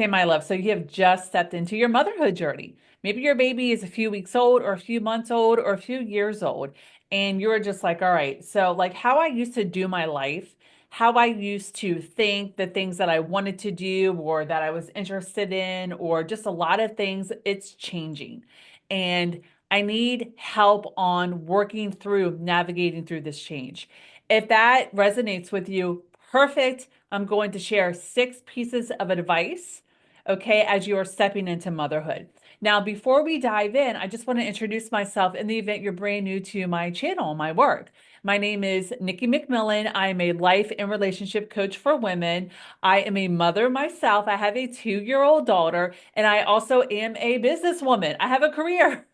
Okay, my love. So you have just stepped into your motherhood journey. Maybe your baby is a few weeks old or a few months old or a few years old. And you're just like, all right, so like how I used to do my life, how I used to think the things that I wanted to do or that I was interested in, or just a lot of things, it's changing. And I need help on working through navigating through this change. If that resonates with you, perfect. I'm going to share 6 pieces of advice, okay, as you are stepping into motherhood. Now, before we dive in, I just want to introduce myself in the event you're brand new to my channel, my work. My name is Nikki McMillan. I am a life and relationship coach for women. I am a mother myself. I have a 2-year-old daughter, and I also am a businesswoman. I have a career.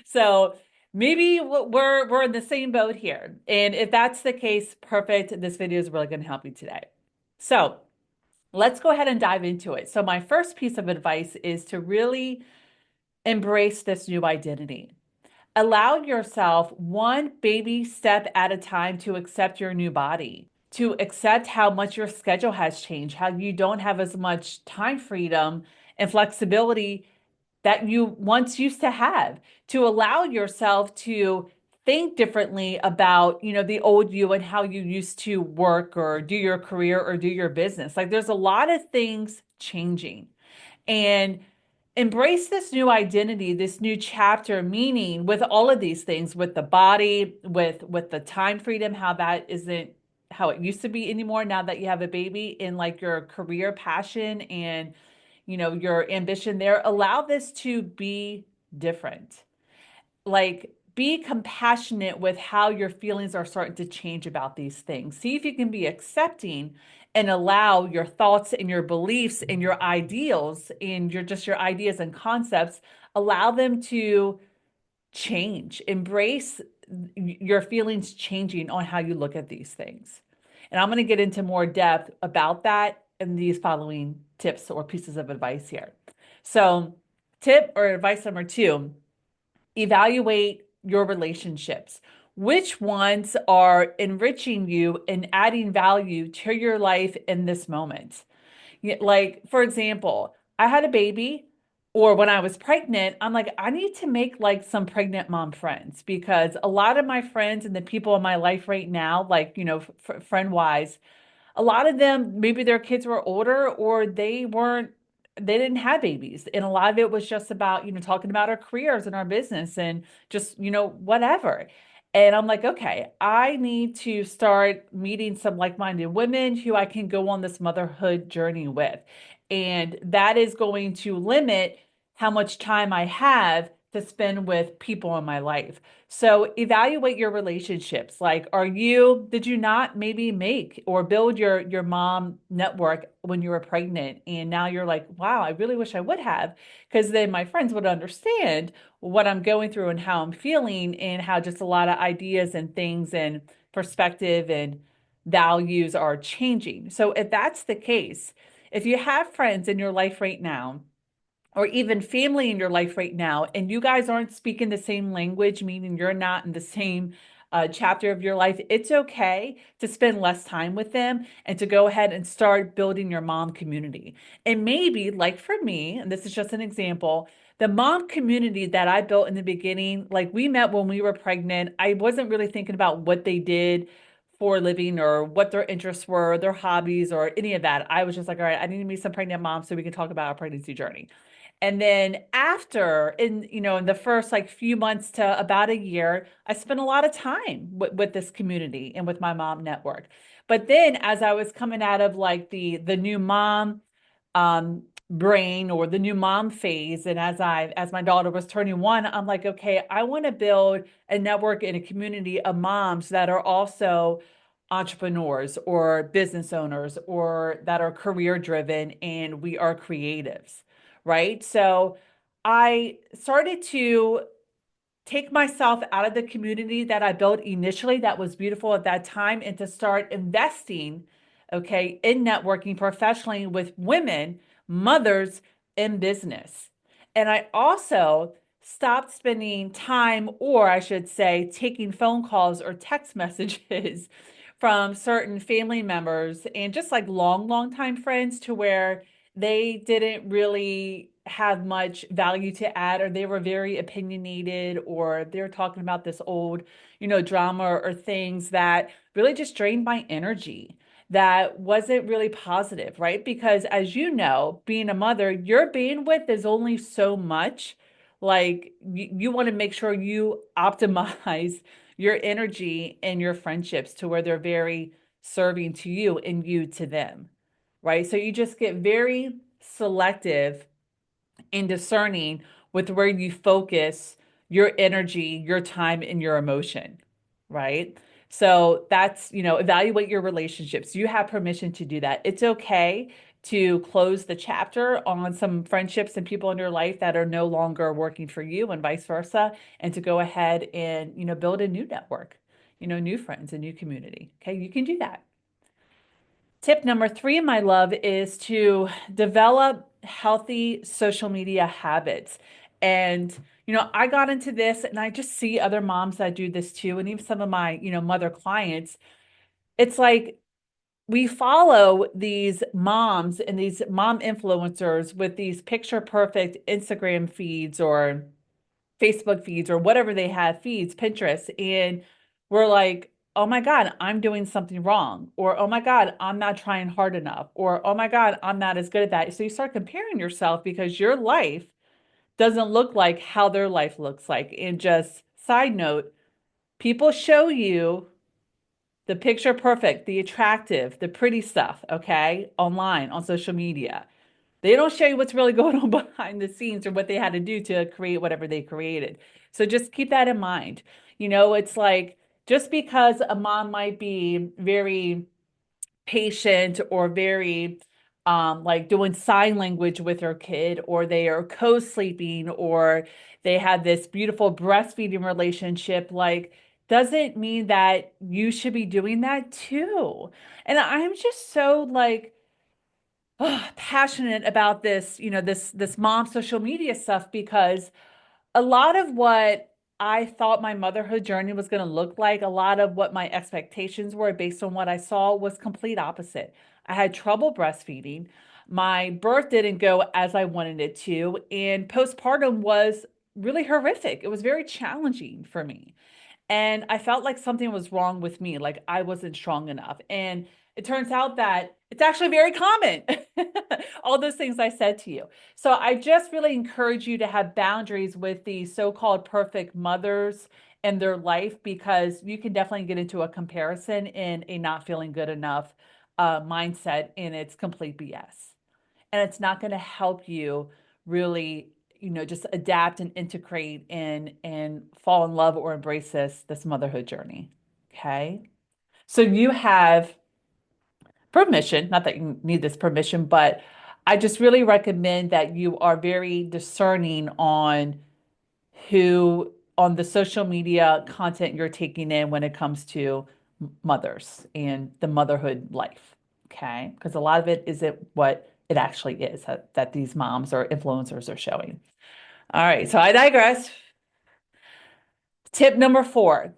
So maybe we're in the same boat here. And if that's the case, perfect. This video is really going to help you today. So, let's go ahead and dive into it. So, my first piece of advice is to really embrace this new identity. Allow yourself one baby step at a time to accept your new body, to accept how much your schedule has changed, how you don't have as much time freedom and flexibility that you once used to have, to allow yourself to think differently about, the old you and how you used to work or do your career or do your business. Like there's a lot of things changing. And embrace this new identity, this new chapter, meaning with all of these things, with the body, with the time freedom, how that isn't how it used to be anymore now that you have a baby, in like your career passion and your ambition there. Allow this to be different. Like be compassionate with how your feelings are starting to change about these things. See if you can be accepting and allow your thoughts and your beliefs and your ideals and your ideas and concepts, allow them to change. Embrace your feelings changing on how you look at these things. And I'm going to get into more depth about that in these following tips or pieces of advice here. So, tip or advice number 2, evaluate your relationships. Which ones are enriching you and adding value to your life in this moment? Like, for example, I had a baby, or when I was pregnant, I'm like, I need to make like some pregnant mom friends because a lot of my friends and the people in my life right now, like, friend wise, a lot of them, maybe their kids were older or they didn't have babies. And a lot of it was just about, talking about our careers and our business and just, whatever. And I'm like, okay, I need to start meeting some like-minded women who I can go on this motherhood journey with. And that is going to limit how much time I have to spend with people in my life. So evaluate your relationships. Like, did you not maybe make or build your mom network when you were pregnant? And now you're like, wow, I really wish I would have, because then my friends would understand what I'm going through and how I'm feeling and how just a lot of ideas and things and perspective and values are changing. So if that's the case, if you have friends in your life right now, or even family in your life right now, and you guys aren't speaking the same language, meaning you're not in the same chapter of your life, it's okay to spend less time with them and to go ahead and start building your mom community. And maybe, like for me, and this is just an example, the mom community that I built in the beginning, like we met when we were pregnant. I wasn't really thinking about what they did for a living or what their interests were, their hobbies, or any of that. I was just like, all right, I need to meet some pregnant moms so we can talk about our pregnancy journey. And then after, in the first like few months to about a year, I spent a lot of time with this community and with my mom network. But then as I was coming out of like the new mom brain or the new mom phase, and as my daughter was turning 1, I'm like, okay, I want to build a network and a community of moms that are also entrepreneurs or business owners or that are career driven and we are creatives, right? So I started to take myself out of the community that I built initially that was beautiful at that time and to start investing, okay, in networking professionally with women, mothers in business. And I also stopped spending time, or I should say, taking phone calls or text messages from certain family members and just like long, long time friends to where they didn't really have much value to add, or they were very opinionated, or they're talking about this old, drama or things that really just drained my energy. That wasn't really positive, right? Because as you know, being a mother, your bandwidth is only so much. Like you want to make sure you optimize your energy and your friendships to where they're very serving to you and you to them, right? So you just get very selective and discerning with where you focus your energy, your time, and your emotion, right? So that's, evaluate your relationships. You have permission to do that. It's okay to close the chapter on some friendships and people in your life that are no longer working for you and vice versa, and to go ahead and, build a new network, new friends, a new community. Okay, you can do that. Tip number three, my love, is to develop healthy social media habits. And, I got into this and I just see other moms that do this too. And even some of my, mother clients, it's like we follow these moms and these mom influencers with these picture perfect Instagram feeds or Facebook feeds or whatever they have feeds, Pinterest, and we're like, oh my God, I'm doing something wrong. Or, oh my God, I'm not trying hard enough. Or, oh my God, I'm not as good at that. So you start comparing yourself because your life doesn't look like how their life looks like. And just side note, people show you the picture perfect, the attractive, the pretty stuff, okay, online on social media. They don't show you what's really going on behind the scenes or what they had to do to create whatever they created. So just keep that in mind. It's like just because a mom might be very patient or very like doing sign language with her kid, or they are co-sleeping, or they have this beautiful breastfeeding relationship, like doesn't mean that you should be doing that too. And I'm just so like passionate about this, this mom social media stuff because a lot of what I thought my motherhood journey was going to look like, a lot of what my expectations were based on what I saw was complete opposite. I had trouble breastfeeding. My birth didn't go as I wanted it to, and postpartum was really horrific. It was very challenging for me. And I felt like something was wrong with me, like I wasn't strong enough. And it turns out that it's actually very common, all those things I said to you. So I just really encourage you to have boundaries with the so-called perfect mothers and their life, because you can definitely get into a comparison and a not feeling good enough mindset, and it's complete BS. And it's not going to help you really, just adapt and integrate and fall in love or embrace this motherhood journey. Okay. So you have permission, not that you need this permission, but I just really recommend that you are very discerning on who on the social media content you're taking in when it comes to mothers and the motherhood life. Okay. Because a lot of it isn't what it actually is that these moms or influencers are showing. All right. So I digress. Tip number four,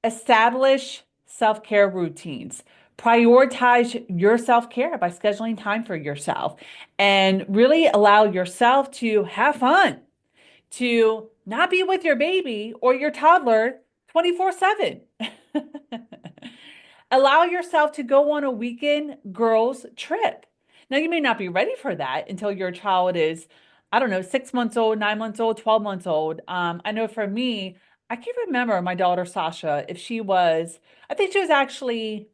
establish self-care routines. Prioritize your self-care by scheduling time for yourself and really allow yourself to have fun, to not be with your baby or your toddler 24/7. Allow yourself to go on a weekend girls trip. Now, you may not be ready for that until your child is, I don't know, 6 months old, 9 months old, 12 months old. I know for me, I can't remember my daughter Sasha, if she was, I think she was actually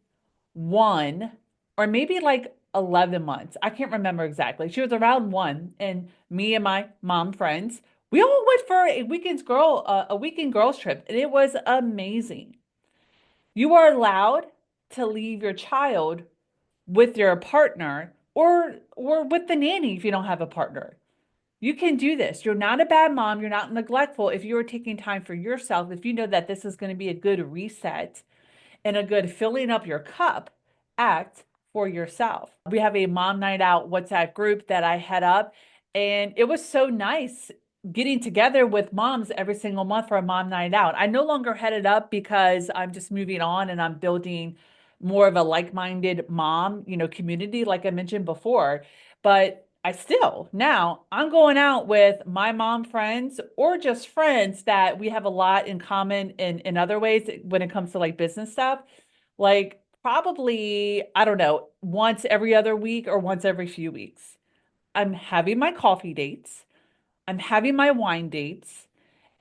one or maybe like 11 months. I can't remember exactly. She was around one, and me and my mom friends, we all went for a weekend girls trip, and it was amazing. You are allowed to leave your child with your partner or with the nanny if you don't have a partner. You can do this. You're not a bad mom. You're not neglectful if you are taking time for yourself. If you know that this is going to be a good reset and a good filling up your cup act for yourself. We have a mom night out WhatsApp group that I head up, and it was so nice getting together with moms every single month for a mom night out. I no longer head it up because I'm just moving on and I'm building more of a like-minded mom, community like I mentioned before. But I still now I'm going out with my mom friends or just friends that we have a lot in common in other ways when it comes to like business stuff. Like probably, I don't know, once every other week or once every few weeks. I'm having my coffee dates, I'm having my wine dates,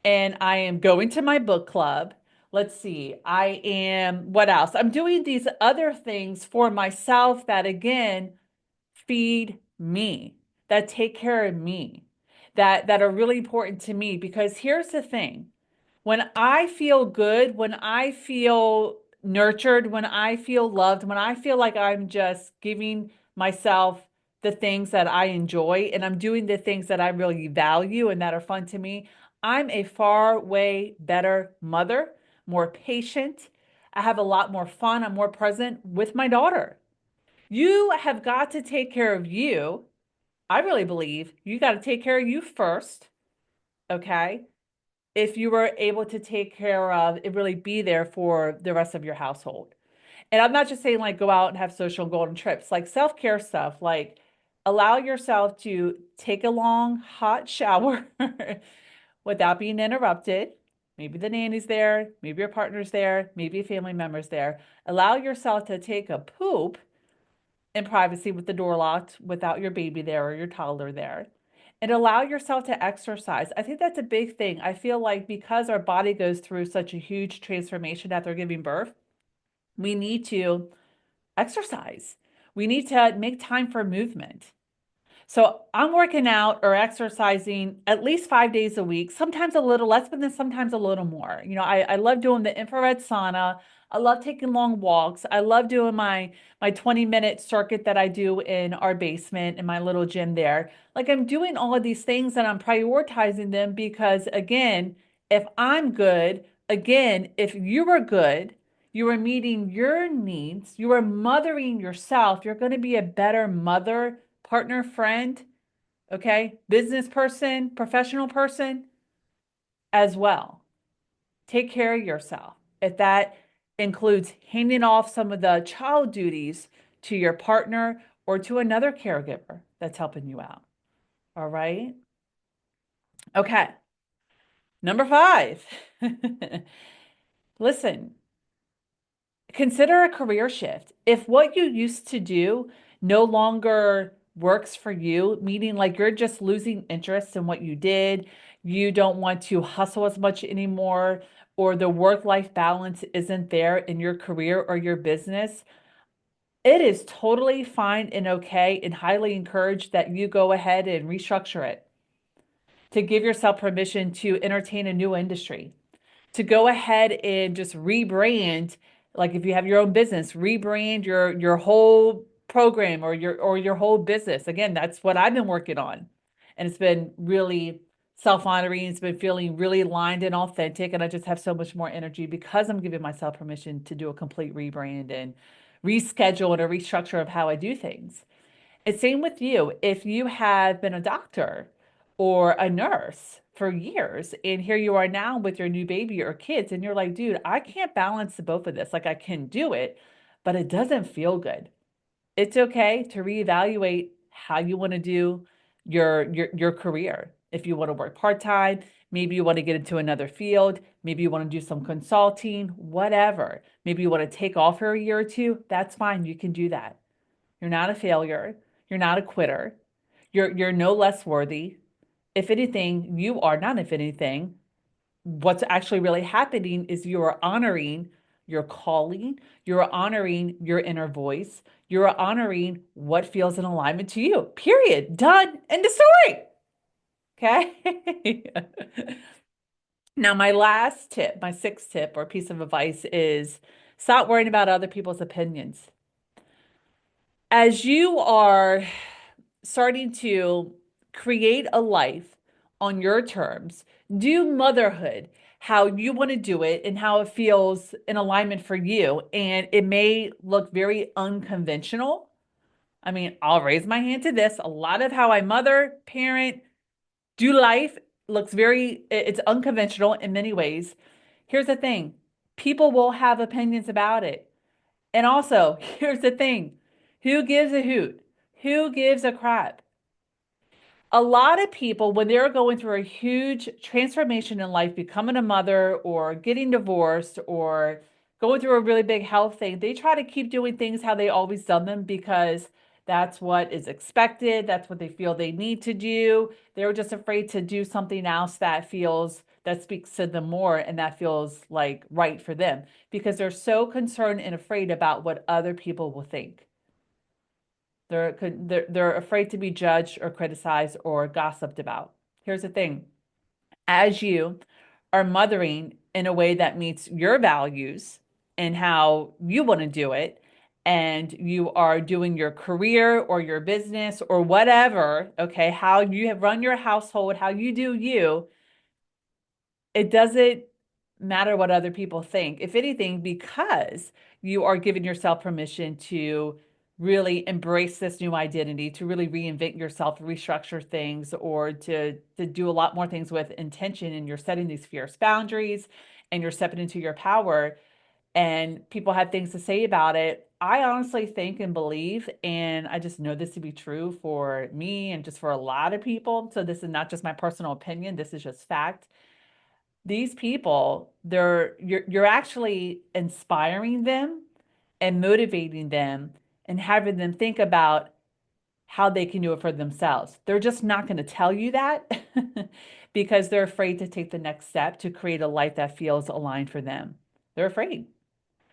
and I am going to my book club. Let's see, I am, what else? I'm doing these other things for myself that again feed me, that take care of me, that are really important to me. Because here's the thing. When I feel good, when I feel nurtured, when I feel loved, when I feel like I'm just giving myself the things that I enjoy and I'm doing the things that I really value and that are fun to me, I'm a far way better mother, more patient. I have a lot more fun. I'm more present with my daughter. You have got to take care of you. I really believe you got to take care of you first, okay? If you were able to take care of and really be there for the rest of your household. And I'm not just saying like go out and have social golden trips, like self-care stuff, like allow yourself to take a long hot shower without being interrupted. Maybe the nanny's there, maybe your partner's there, maybe a family member's there. Allow yourself to take a poop in privacy with the door locked without your baby there or your toddler there. And allow yourself to exercise. I think that's a big thing. I feel like because our body goes through such a huge transformation after giving birth, we need to exercise. We need to make time for movement. So I'm working out or exercising at least 5 days a week, sometimes a little less, but then sometimes a little more. I love doing the infrared sauna. I love taking long walks. I love doing my 20-minute circuit that I do in our basement in my little gym there. Like I'm doing all of these things and I'm prioritizing them because again, if I'm good, again, if you are good, you are meeting your needs, you are mothering yourself, you're going to be a better mother, partner, friend, okay, business person, professional person as well. Take care of yourself. If that includes handing off some of the child duties to your partner or to another caregiver that's helping you out. All right. Okay. Number five. Listen, consider a career shift. If what you used to do no longer works for you, meaning like you're just losing interest in what you did, you don't want to hustle as much anymore, or the work-life balance isn't there in your career or your business, it is totally fine and okay and highly encouraged that you go ahead and restructure it to give yourself permission to entertain a new industry, to go ahead and just rebrand, like if you have your own business, rebrand your whole program or your whole business. Again, that's what I've been working on. And it's been really self-honoring. It's been feeling really aligned and authentic. And I just have so much more energy because I'm giving myself permission to do a complete rebrand and reschedule and a restructure of how I do things. It's same with you. If you have been a doctor or a nurse for years, and here you are now with your new baby or kids, and you're like, dude, I can't balance the both of this. Like I can do it, but it doesn't feel good. It's okay to reevaluate how you want to do your career. If you want to work part-time, maybe you want to get into another field, maybe you want to do some consulting, whatever. Maybe you want to take off for a year or two, that's fine. You can do that. You're not a failure. You're not a quitter. You're no less worthy. If anything, you are not if anything. What's actually really happening is you are honoring your calling. You're honoring your inner voice. You're honoring what feels in alignment to you. Period. Done. End of story. Okay. Now, my last tip, my sixth tip or piece of advice is stop worrying about other people's opinions. As you are starting to create a life on your terms, do motherhood how you want to do it and how it feels in alignment for you. And it may look very unconventional. I mean, I'll raise my hand to this. A lot of how I mother, parent, do life looks it's unconventional in many ways. Here's the thing. People will have opinions about it. And also, here's the thing. Who gives a hoot? Who gives a crap? A lot of people, when they're going through a huge transformation in life, becoming a mother or getting divorced or going through a really big health thing, they try to keep doing things how they always done them because that's what is expected. That's what they feel they need to do. They're just afraid to do something else that speaks to them more and that feels like right for them because they're so concerned and afraid about what other people will think. They're afraid to be judged or criticized or gossiped about. Here's the thing. As you are mothering in a way that meets your values and how you want to do it, and you are doing your career or your business or whatever, okay, how you have run your household, how you do you, it doesn't matter what other people think. If anything, because you are giving yourself permission to really embrace this new identity, to really reinvent yourself, restructure things, or to do a lot more things with intention, and you're setting these fierce boundaries and you're stepping into your power, and people have things to say about it. I honestly think and believe, and I just know this to be true for me and just for a lot of people. So this is not just my personal opinion, this is just fact. These people, you're actually inspiring them and motivating them and having them think about how they can do it for themselves. They're just not going to tell you that because they're afraid to take the next step to create a life that feels aligned for them. They're afraid.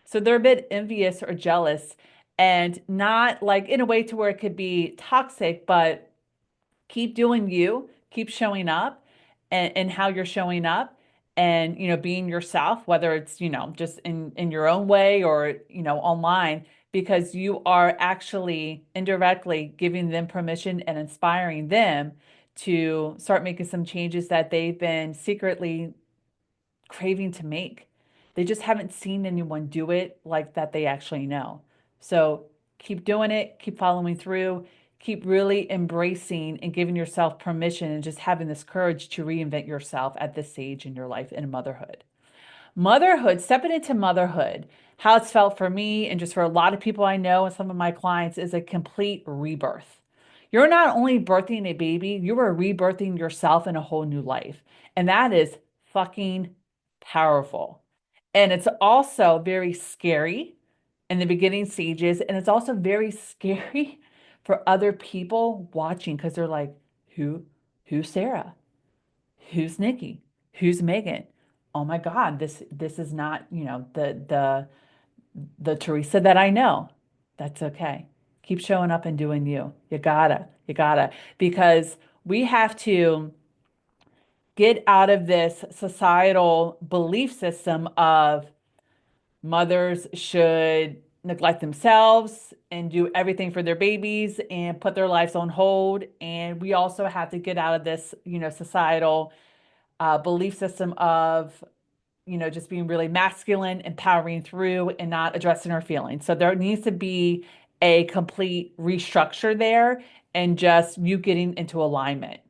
So they're a bit envious or jealous, and not like in a way to where it could be toxic, but keep doing you, keep showing up and how you're showing up, and being yourself, whether it's just in your own way or online, because you are actually indirectly giving them permission and inspiring them to start making some changes that they've been secretly craving to make. They just haven't seen anyone do it like that they actually know. So keep doing it, keep following through, keep really embracing and giving yourself permission and just having this courage to reinvent yourself at this stage in your life in motherhood. Motherhood, stepping into motherhood, how it's felt for me and just for a lot of people I know and some of my clients is a complete rebirth. You're not only birthing a baby, you are rebirthing yourself in a whole new life. And that is fucking powerful. And it's also very scary in the beginning stages. And it's also very scary for other people watching because they're like, who, who's Sarah? Who's Nikki? Who's Megan? Oh my God, this is not, the Teresa that I know. That's okay. Keep showing up and doing you. You gotta, because we have to get out of this societal belief system of mothers should neglect themselves and do everything for their babies and put their lives on hold. And we also have to get out of this, societal belief system of, just being really masculine and powering through and not addressing our feelings. So there needs to be a complete restructure there and just you getting into alignment.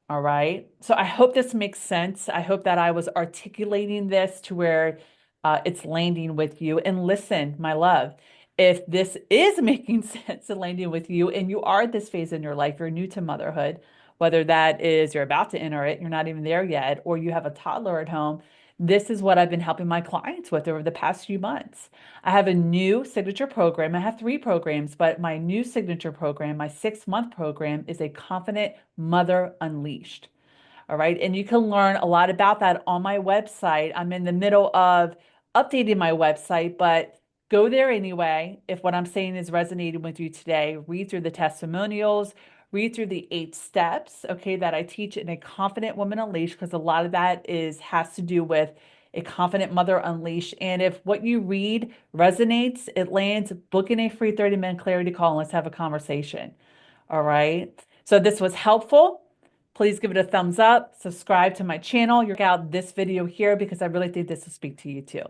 All right. So I hope this makes sense. I hope that I was articulating this to where it's landing with you. And listen, my love, if this is making sense and landing with you, and you are at this phase in your life, you're new to motherhood, whether that is you're about to enter it, you're not even there yet, or you have a toddler at home, this is what I've been helping my clients with over the past few months. I have a new signature program. I have three programs, but my new signature program, my 6-month program, is a Confident Mother Unleashed. All right. And you can learn a lot about that on my website. I'm in the middle of updating my website, but go there anyway. If what I'm saying is resonating with you today, read through the testimonials, read through the 8 steps, okay, that I teach in a Confident Woman Unleashed, because a lot of that has to do with a confident mother unleashed. And if what you read resonates, it lands, book in a free 30-minute clarity call and let's have a conversation. All right. So this was helpful. Please give it a thumbs up, subscribe to my channel. Check out this video here because I really think this will speak to you too.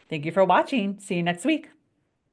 Thank you for watching. See you next week.